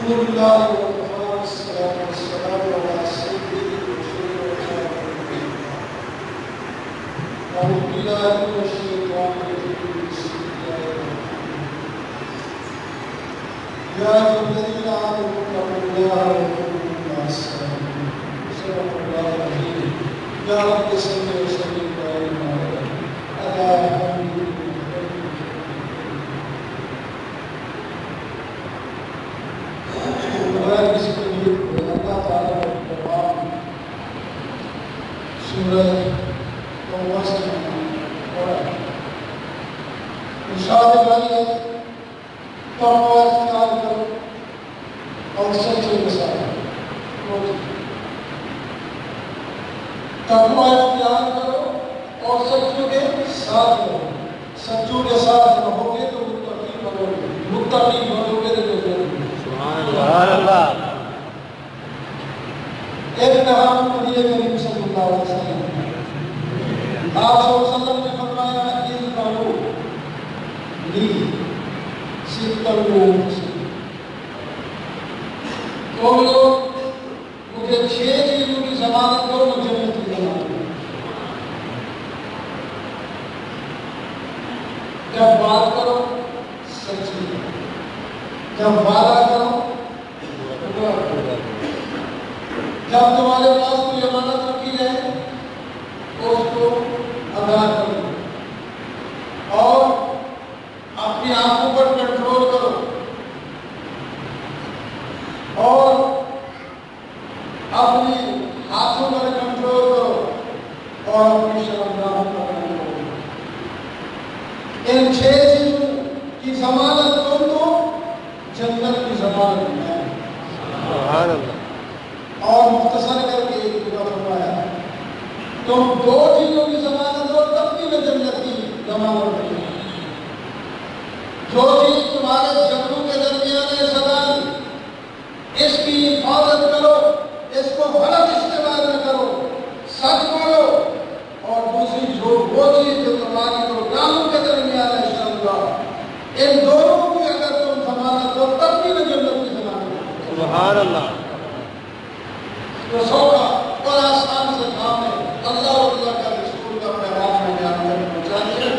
لله وكفى والصلاة والسلام على سيدنا ورسوله أعوذ بالله من الشيطان الرجيم بسم الله الرحمن الرحيم يا أيها الذين آمنوا اتقوا الله وكونوا مع الصادقين صدق الله العظيم يا رب صل وسلم دائما على حبيبك اللہ تعالیٰ کا پیغام سورہ توبہ سے پڑھا ارشاد الہی ہے تقویٰ اختیار کرو اور سچے کے ساتھ تقویٰ اختیار کرو اور سچوں کے ساتھ رہو سچوں کے ساتھ رہو گے تو متقی بنو گے متقی بنو گے تو سبحان اللہ ایک نام نبی کریم صلی اللہ علیہ وسلم آپ صلی اللہ علیہ وسلم نے فرمایا ان کرو لی ستر لوگ تم لوگ مجھے 6 چیزوں کی ضمانت کرو میں جنت کی ضمانت کروں جب بات کرو سچی جب وعدہ کرو جب تمہارے پاس کوئی امانت رکھی جائے تو اس کو ادا کرو اور اپنی آنکھوں پر کنٹرول کرو اور اپنی ہاتھوں پر کنٹرول کرو اور اپنی شرمگاہوں پر کنٹرول کرو ان 6 چیزوں کی ضمانت تم تو جنت کی ضمانت ہے سبحان اللہ اور مختصر کر کے ایک جگہ فرمایا تم 2 چیزوں کی ضمانت ہو تب بھی میں جنت کی ضمانت نہیں جو چیز تمہارے جنوں کے درمیان ہے سلام اس کی حفاظت کرو اس کو غلط استعمال نہ کرو سچ بولو اور دوسری جو وہ چیز جو تمہاری دو کاموں کے درمیان ہے انشاءاللہ ان دونوں کی اگر تم ضمانت ہو تب بھی میں جنت کی ضمانت ہو سبحان اللہ تو سوکھا اور آسان سے کام ہے اللہ اور اللہ کا رسول کا پیغام میں بیان کرنا پہنچانے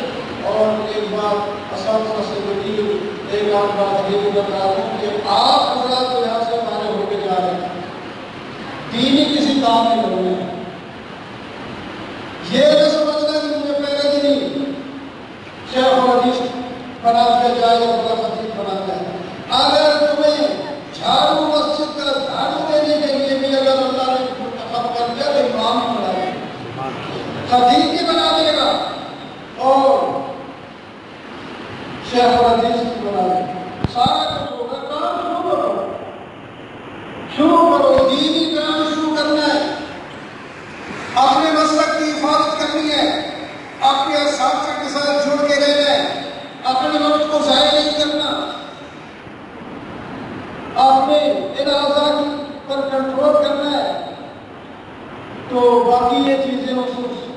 اور ایک بات اساتذہ سے بتائیے ایک اور بات یہ بھی بتا دوں کہ آپ حضرات کو یہاں سے ہمارے ہو کے جا رہے ہیں دینی کسی کام میں لگنے ہیں یہ نہ سمجھنا کہ مجھے پہلے دن ہی شیخ و حدیث بنا دیا جائے اور بڑا خطیب بنا دیا اگر تمہیں جھاڑو مسجد کا جھاڑو دینے کے لیے بھی اگر اللہ نے منتخب کر دیا تو امام ہی بنا دے گا خطیب ہی بنا دے گا اور شیخ و حدیث بھی بنا دے گا سارا کام شروع کرو دینی کام شروع کرنا ہے اپنے مسلک کی حفاظت کرنی ہے اپنے اساتذہ کے ساتھ جڑ کے رہنا ہے اپنے وقت کو ضائع نہیں کرنا اپنے اعضاء پر کنٹرول کرنا ہے تو باقی یہ چیزیں مخصوص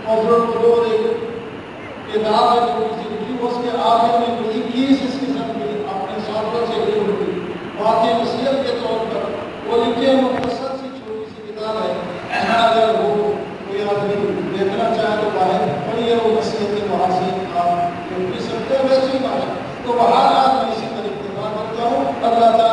حضرت کو ایک کتاب ہے جو کسی لکھی اس کے آخر میں 21 اس قسم کی اپنے ساتھوں سے لکھی ہوئی واقعی نصیحت کے طور پر وہ لکھے مختصر سی چھوٹی سی کتاب ہے اگر وہ کوئی آدمی دیکھنا چاہے تو باہر پڑھیے وہ نصیحت کے محاصل آپ لکھ سکتے ہیں ویسی بات تو باہر آپ میں اسی طریقے بات کرتا ہوں اللہ